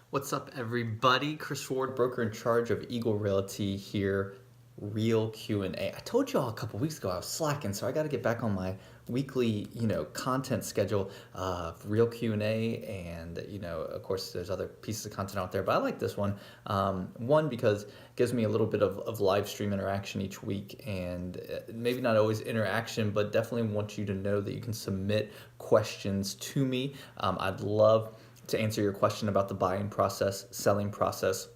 What's up, everybody? Chris Ward, broker in charge of Eagle Realty here. Real Q&A. I told y'all a couple weeks ago I was slacking, so I got to get back on my weekly, content schedule of real Q&A, and of course, there's other pieces of content out there, but I like this one. One because it gives me a little bit of live stream interaction each week, and maybe not always interaction, but definitely want you to know that you can submit questions to me. I'd love to answer your question about the buying process, selling process,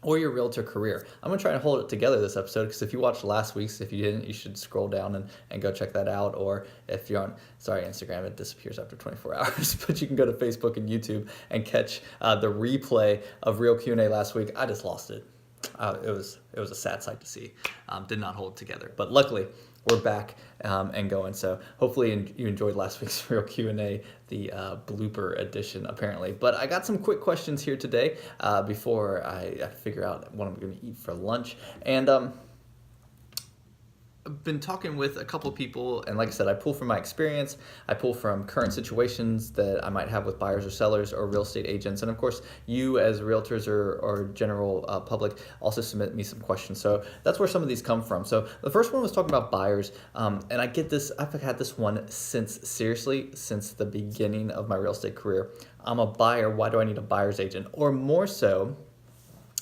or your realtor career. I'm gonna try to hold it together this episode because if you watched last week's, if you didn't, you should scroll down and go check that out. Or if you're on, Instagram, it disappears after 24 hours, but you can go to Facebook and YouTube and catch the replay of Real Q&A last week. I just lost it. It was a sad sight to see. Did not hold it together, but luckily we're back and going. So hopefully you enjoyed last week's Real Q&A, the blooper edition apparently. But I got some quick questions here today before I figure out what I'm going to eat for lunch. And I've been talking with a couple people, and like I said, I pull from my experience. I pull from current situations that I might have with buyers or sellers or real estate agents. And of course, you as realtors or general public also submit me some questions. So that's where some of these come from. So the first one was talking about buyers. And I get this, I've had this one since the beginning of my real estate career. I'm a buyer. Why do I need a buyer's agent? Or more so,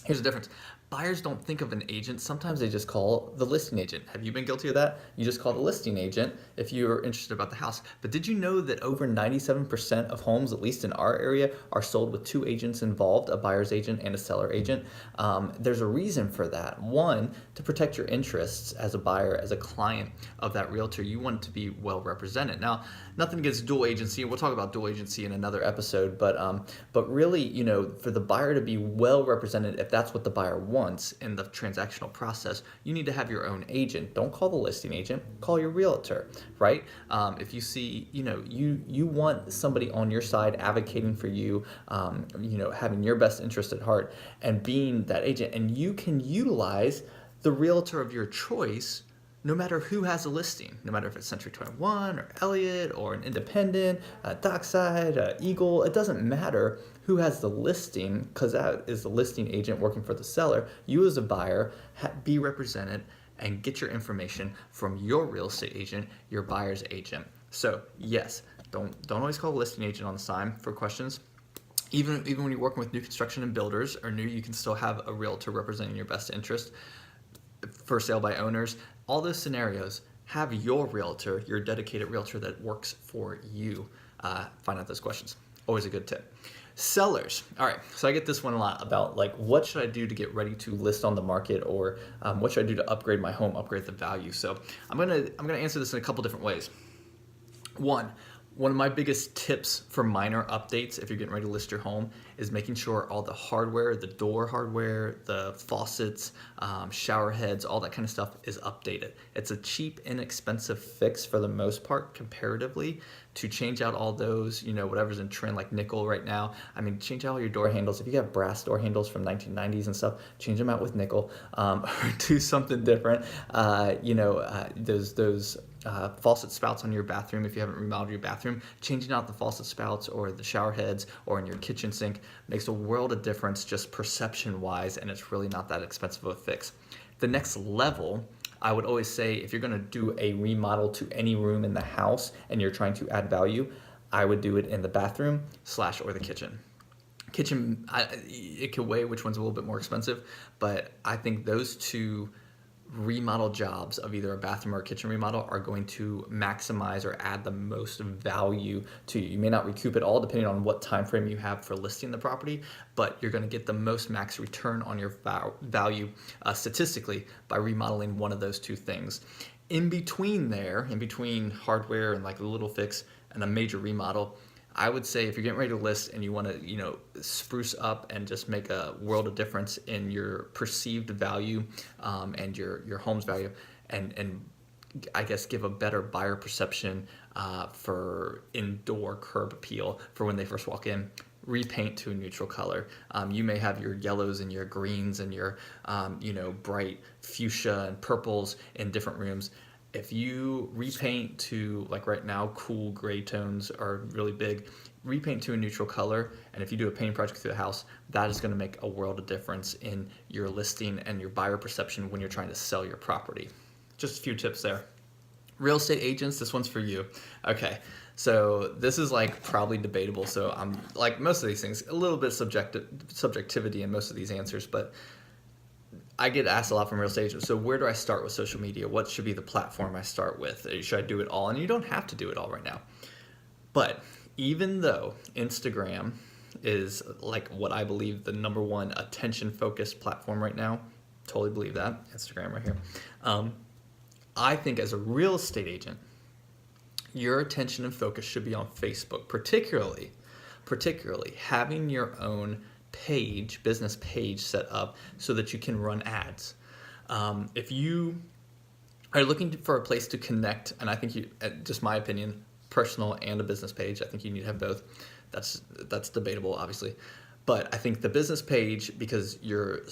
here's the difference. Buyers don't think of an agent. Sometimes they just call the listing agent. Have you been guilty of that? You just call the listing agent if you're interested about the house. But did you know that over 97% of homes, at least in our area, are sold with two agents involved, a buyer's agent and a seller agent? There's a reason for that. One, to protect your interests as a buyer, as a client of that realtor. You want to be well represented. Now, nothing against dual agency. We'll talk about dual agency in another episode. But really, for the buyer to be well represented, if that's what the buyer wants in the transactional process, you need to have your own agent. Don't call the listing agent, call your realtor, right? If you see, you want somebody on your side advocating for you, having your best interest at heart and being that agent, and you can utilize the realtor of your choice no matter who has a listing, no matter if it's Century 21 or Elliott or an independent, Dockside, Eagle, it doesn't matter who has the listing because that is the listing agent working for the seller. You as a buyer, be represented and get your information from your real estate agent, your buyer's agent. So yes, don't always call a listing agent on the side for questions. Even when you're working with new construction and builders or new, you can still have a realtor representing your best interest. For sale by owners, all those scenarios, have your realtor, your dedicated realtor that works for you, find out those questions. Always a good tip. Sellers. All right, so I get this one a lot about what should I do to get ready to list on the market, or what should I do to upgrade my home, upgrade the value. So I'm gonna answer this in a couple different ways. One of my biggest tips for minor updates if you're getting ready to list your home is making sure all the hardware, the door hardware, the faucets, shower heads, all that kind of stuff is updated. It's a cheap, inexpensive fix for the most part comparatively to change out all those, whatever's in trend like nickel right now. I mean, change out all your door handles. If you have brass door handles from 1990s and stuff, change them out with nickel, or do something different. Those faucet spouts on your bathroom, if you haven't remodeled your bathroom, changing out the faucet spouts or the shower heads or in your kitchen sink makes a world of difference just perception wise, and it's really not that expensive of a fix. The next level, I would always say, if you're going to do a remodel to any room in the house and you're trying to add value, I would do it in the bathroom / or the kitchen. It could weigh which one's a little bit more expensive, but I think those two remodel jobs of either a bathroom or a kitchen remodel are going to maximize or add the most value to you. You may not recoup it all depending on what time frame you have for listing the property, but you're going to get the most max return on your value statistically by remodeling one of those two things. In between hardware and like a little fix and a major remodel, I would say if you're getting ready to list and you want to, spruce up and just make a world of difference in your perceived value and your home's value, and I guess give a better buyer perception for indoor curb appeal for when they first walk in, repaint to a neutral color. You may have your yellows and your greens and your bright fuchsia and purples in different rooms. If you repaint to, like right now, cool gray tones are really big, repaint to a neutral color, and if you do a painting project through the house, that is going to make a world of difference in your listing and your buyer perception when you're trying to sell your property. Just a few tips there. Real estate agents, this one's for you. Okay, so this is like probably debatable. So I'm like most of these things, a little bit subjectivity in most of these answers, but I get asked a lot from real estate agents. So where do I start with social media? What should be the platform I start with? Should I do it all? And you don't have to do it all right now. But even though Instagram is like what I believe the number one attention focused platform right now, totally believe that, Instagram right here. I think as a real estate agent, your attention and focus should be on Facebook, particularly having your own page, business page set up so that you can run ads. If you are looking for a place to connect, and I think you, just my opinion, personal and a business page, I think you need to have both. That's debatable, obviously. But I think the business page, because your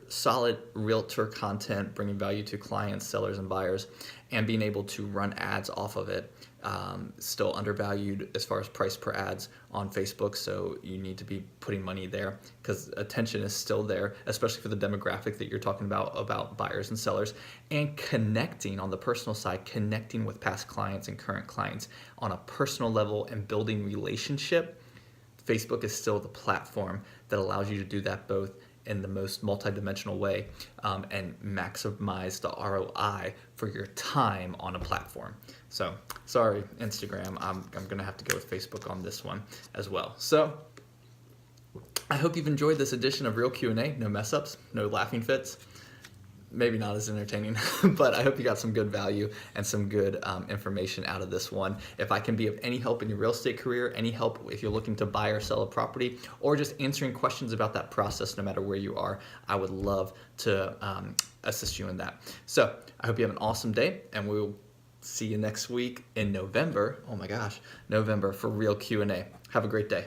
solid realtor content, bringing value to clients, sellers, and buyers, and being able to run ads off of it, still undervalued as far as price per ads on Facebook. So you need to be putting money there because attention is still there, especially for the demographic that you're talking about buyers and sellers, and connecting on the personal side, connecting with past clients and current clients on a personal level and building relationship. Facebook is still the platform that allows you to do that both in the most multidimensional way and maximize the ROI for your time on a platform. So sorry, Instagram, I'm gonna have to go with Facebook on this one as well. So I hope you've enjoyed this edition of Real Q&A. No mess ups, no laughing fits. Maybe not as entertaining, but I hope you got some good value and some good information out of this one. If I can be of any help in your real estate career, any help if you're looking to buy or sell a property, or just answering questions about that process, no matter where you are, I would love to assist you in that. So I hope you have an awesome day, and we'll see you next week in November. Oh my gosh, November for Real Q&A. Have a great day.